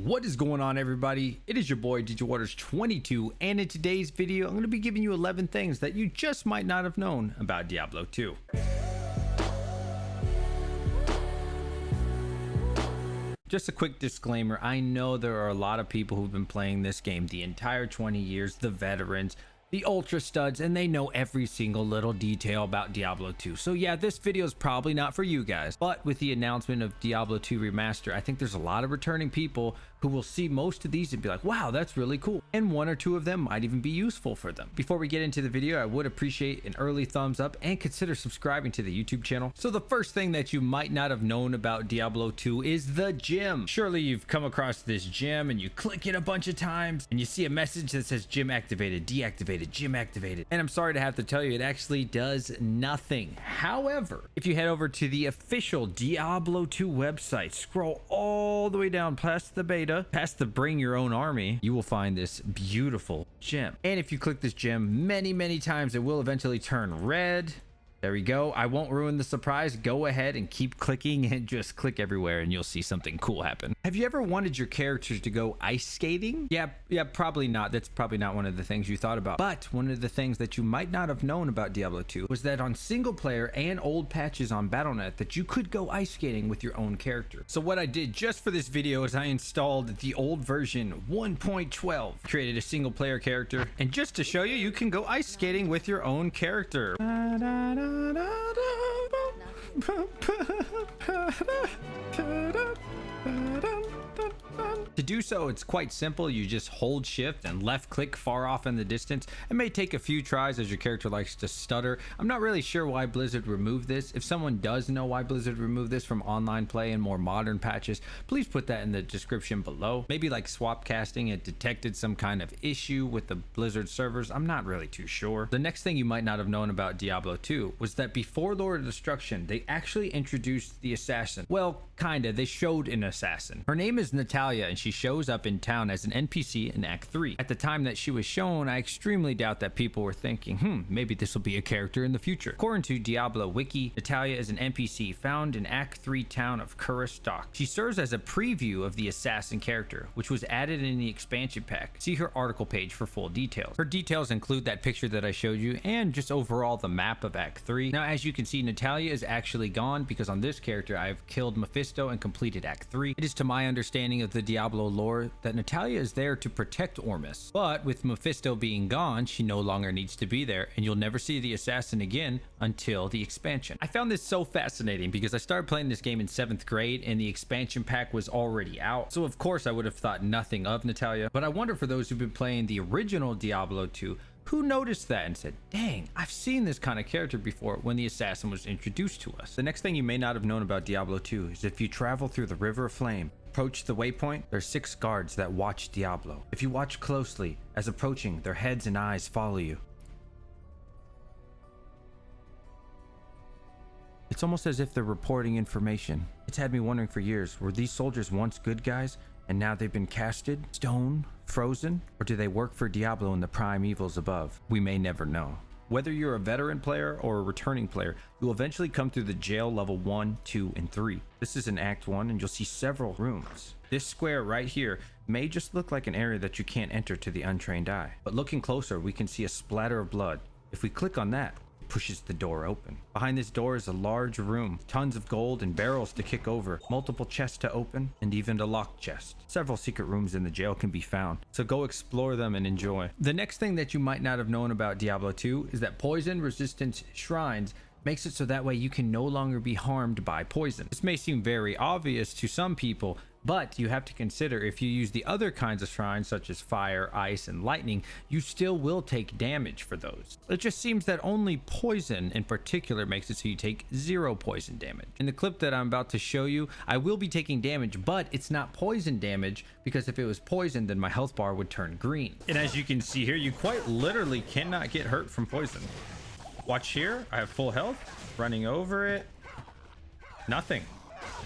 What is going on, everybody? It is your boy DigiWaters22, and in today's video I'm going to be giving you 11 things that you just might not have known about Diablo 2. Just a quick disclaimer, I know there are a lot of people who've been playing this game the entire 20 years, the veterans, the ultra studs, and they know every single little detail about Diablo 2. So yeah, this video is probably not for you guys, but with the announcement of Diablo 2 Remastered, I think there's a lot of returning people who will see most of these and be like, wow, that's really cool. And one or two of them might even be useful for them. Before we get into the video, I would appreciate an early thumbs up and consider subscribing to the YouTube channel. So the first thing that you might not have known about Diablo 2 is the gym. Surely you've come across this gym and you click it a bunch of times and you see a message that says gym activated, deactivated, gym activated. And I'm sorry to have to tell you, it actually does nothing. However, if you head over to the official Diablo 2 website, scroll all the way down past the beta, past the bring your own army, you will find this beautiful gem. And if you click this gem many times, it will eventually turn red. There we go. I won't ruin the surprise. Go ahead and keep clicking and just click everywhere and you'll see something cool happen. Have you ever wanted your characters to go ice skating? Yeah, probably not. That's probably not one of the things you thought about. But one of the things that you might not have known about Diablo 2 was that on single player and old patches on Battle.net that you could go ice skating with your own character. So what I did just for this video is I installed the old version 1.12, created a single player character, and just to show you, you can go ice skating with your own character. To do so, it's quite simple. You just hold shift and left click far off in the distance. It may take a few tries as your character likes to stutter. I'm not really sure why Blizzard removed this. If someone does know why Blizzard removed this from online play and more modern patches, please put that in the description below. Maybe like swap casting, it detected some kind of issue with the Blizzard servers. I'm not really too sure. The next thing you might not have known about Diablo 2 was that before Lord of Destruction, they actually introduced the assassin. Well, kinda. They showed an assassin. Her name is Natalia, and she shows up in town as an NPC in Act 3. At the time that she was shown, I extremely doubt that people were thinking, maybe this will be a character in the future. According to Diablo Wiki, Natalia is an NPC found in Act 3 town of Kurastok. She serves as a preview of the assassin character, which was added in the expansion pack. See her article page for full details. Her details include that picture that I showed you and just overall the map of Act 3. Now, as you can see, Natalia is actually gone because on this character, I've killed Mephisto and completed Act 3. It is to my understanding of the Diablo lore that Natalia is there to protect Ormus, but with Mephisto being gone, she no longer needs to be there, and you'll never see the assassin again until the expansion. I found this so fascinating because I started playing this game in 7th grade and the expansion pack was already out, so of course I would have thought nothing of Natalia. But I wonder, for those who've been playing the original Diablo 2, who noticed that and said, dang, I've seen this kind of character before when the assassin was introduced to us. The next thing you may not have known about Diablo 2 is if you travel through the River of Flame, approach the waypoint, there are 6 guards that watch Diablo. If you watch closely, as approaching, their heads and eyes follow you. It's almost as if they're reporting information. It's had me wondering for years, were these soldiers once good guys and now they've been casted, stoned, frozen, or do they work for Diablo and the prime evils above? We may never know. Whether you're a veteran player or a returning player, you'll eventually come through the jail level 1, 2, and 3. This is in Act 1 and you'll see several rooms. This square right here may just look like an area that you can't enter to the untrained eye. But looking closer, we can see a splatter of blood. If we click on that, it pushes the door open. Behind this door is a large room, tons of gold and barrels to kick over, multiple chests to open, and even a locked chest. Several secret rooms in the jail can be found, so go explore them and enjoy. The next thing that you might not have known about Diablo 2 is that poison resistant shrines makes it so that way you can no longer be harmed by poison. This may seem very obvious to some people, but you have to consider if you use the other kinds of shrines such as fire, ice, and lightning, you still will take damage for those. It just seems that only poison in particular makes it so you take 0 poison damage. In the clip that I'm about to show you, I will be taking damage, but it's not poison damage because if it was poison, then my health bar would turn green. And as you can see here, you quite literally cannot get hurt from poison. Watch here, I have full health, running over it, nothing.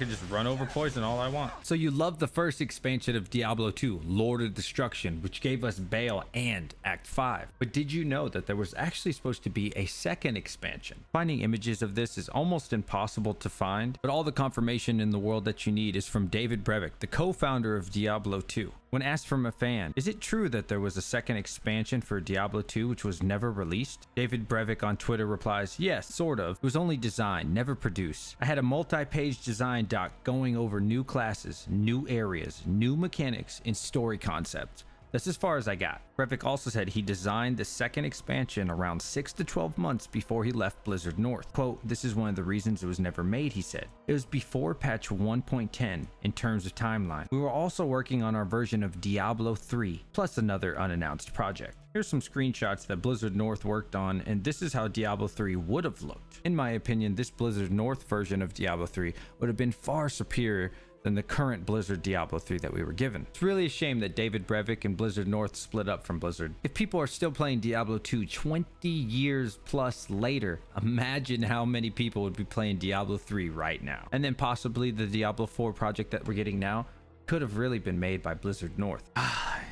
can just run over poison all I want. So you love the first expansion of Diablo 2, Lord of Destruction, which gave us Baal and Act 5. But did you know that there was actually supposed to be a second expansion? Finding images of this is almost impossible to find, but all the confirmation in the world that you need is from David Brevik, the co-founder of Diablo 2. When asked from a fan, is it true that there was a second expansion for Diablo 2 which was never released? David Brevik on Twitter replies, yes, sort of. It was only designed, never produced. I had a multi-page design doc going over new classes, new areas, new mechanics, and story concepts. That's as far as I got. Brevik also said he designed the second expansion around 6 to 12 months before he left Blizzard North. Quote, this is one of the reasons it was never made, he said. It was before patch 1.10 in terms of timeline. We were also working on our version of Diablo 3, plus another unannounced project. Here's some screenshots that Blizzard North worked on, and this is how Diablo 3 would have looked. In my opinion, this Blizzard North version of Diablo 3 would have been far superior than the current Blizzard Diablo 3 that we were given. It's really a shame that David Brevik and Blizzard North split up from Blizzard. If people are still playing Diablo 2 20 years plus later, imagine how many people would be playing Diablo 3 right now. And then possibly the Diablo 4 project that we're getting now could have really been made by Blizzard North.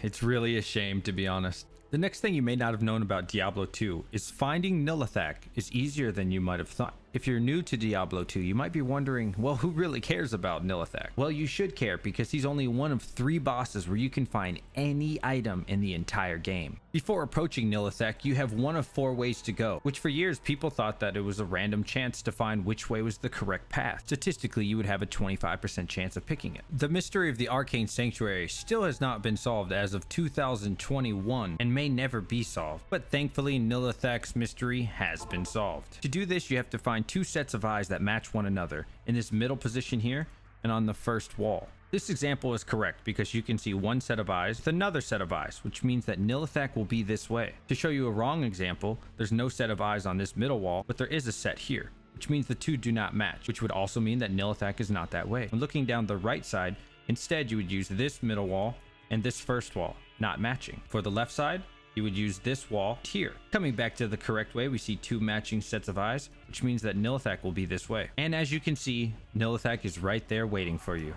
It's really a shame, to be honest. The next thing you may not have known about Diablo 2 is finding Nilithak is easier than you might have thought. If you're new to Diablo 2, you might be wondering, well, who really cares about Nilithak? Well, you should care because he's only one of 3 bosses where you can find any item in the entire game. Before approaching Nilithak, you have one of 4 ways to go, which for years people thought that it was a random chance to find which way was the correct path. Statistically, you would have a 25% chance of picking it. The mystery of the Arcane Sanctuary still has not been solved as of 2021 and may never be solved, but thankfully Nilithak's mystery has been solved. To do this, you have to find 2 sets of eyes that match one another in this middle position here and on the first wall. This example is correct because you can see one set of eyes with another set of eyes, which means that Nilithak will be this way. To show you a wrong example, there's no set of eyes on this middle wall, but there is a set here, which means the 2 do not match, which would also mean that Nilithak is not that way. When looking down the right side, instead you would use this middle wall and this first wall, not matching. For the left side, you would use this wall here. Coming back to the correct way, we see 2 matching sets of eyes, which means that Nilithak will be this way. And as you can see, Nilithak is right there waiting for you.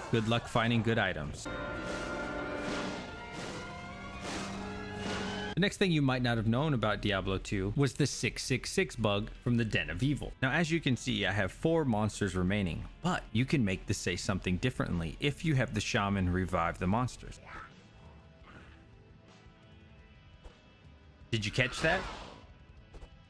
Good luck finding good items. The next thing you might not have known about Diablo 2 was the 666 bug from the Den of Evil. Now, as you can see, I have 4 monsters remaining, but you can make this say something differently if you have the shaman revive the monsters. Did you catch that?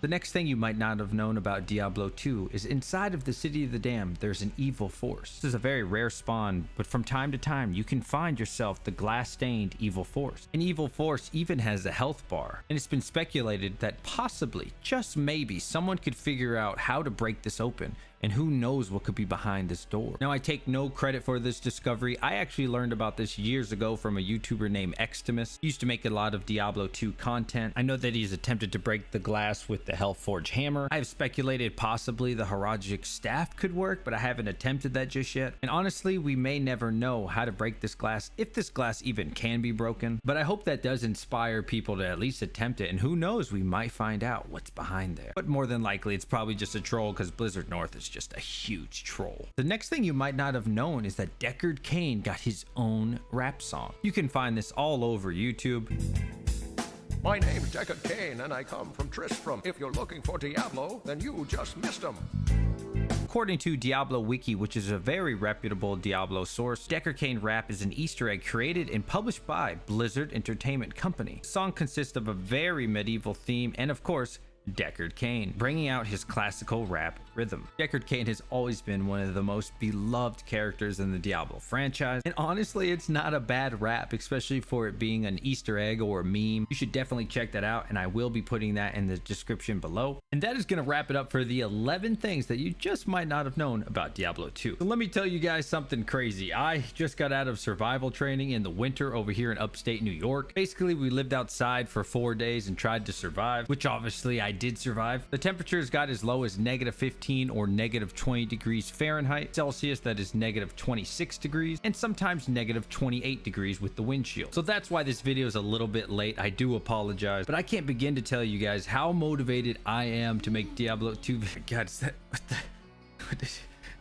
The next thing you might not have known about Diablo 2 is inside of the City of the Damned, there's an evil force. This is a very rare spawn, but from time to time, you can find yourself the glass-stained evil force. An evil force even has a health bar, and it's been speculated that possibly, just maybe, someone could figure out how to break this open, and who knows what could be behind this door. Now, I take no credit for this discovery. I actually learned about this years ago from a YouTuber named Extimus. He used to make a lot of Diablo 2 content. I know that he's attempted to break the glass with the Hellforge hammer. I've speculated possibly the Harajic staff could work, but I haven't attempted that just yet. And honestly, we may never know how to break this glass, if this glass even can be broken. But I hope that does inspire people to at least attempt it, and who knows, we might find out what's behind there. But more than likely, it's probably just a troll because Blizzard North is just a huge troll. The next thing you might not have known is that Deckard Kane got his own rap song. You can find this all over YouTube. My name's Deckard Kane and I come from Tristram. If you're looking for Diablo, then you just missed him. According to Diablo Wiki, which is a very reputable Diablo source, Deckard Kane rap is an Easter egg created and published by Blizzard Entertainment Company. The song consists of a very medieval theme and, of course, Deckard Kane, bringing out his classical rap rhythm. Deckard Kane has always been one of the most beloved characters in the Diablo franchise, and honestly, it's not a bad rap, especially for it being an Easter egg or a meme. You should definitely check that out, and I will be putting that in the description below. And that is going to wrap it up for the 11 things that you just might not have known about Diablo 2. So let me tell you guys something crazy. I just got out of survival training in the winter over here in upstate New York. Basically, we lived outside for 4 days and tried to survive, which obviously I did survive. The temperatures got as low as -15 or -20 degrees Fahrenheit. Celsius, that is -26 degrees, and sometimes -28 degrees with the windshield. So that's why this video is a little bit late. I do apologize, but I can't begin to tell you guys how motivated I am to make Diablo 2. God, is that what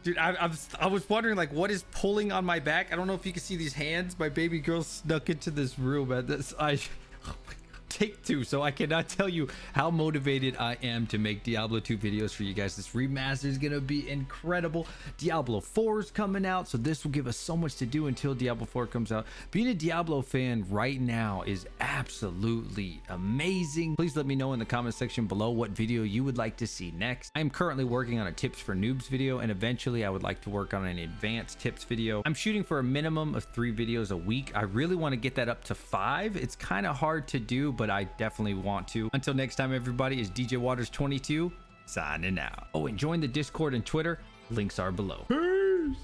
Dude, I was wondering like what is pulling on my back. I don't know if you can see these hands. My baby girl snuck into this room at this. Oh my God. Take two. So I cannot tell you how motivated I am to make Diablo 2 videos for you guys. This remaster is gonna be incredible. Diablo 4 is coming out, so this will give us so much to do until Diablo 4 comes out. Being a Diablo fan right now is absolutely amazing. Please let me know in the comment section below what video you would like to see next. I'm currently working on a tips for noobs video, and eventually I would like to work on an advanced tips video. I'm shooting for a minimum of 3 videos a week. I really want to get that up to 5. It's kind of hard to do, but I definitely want to. Until next time, everybody, is DJ Waters 22 signing out. Oh, and join the Discord and Twitter. Links are below. Peace.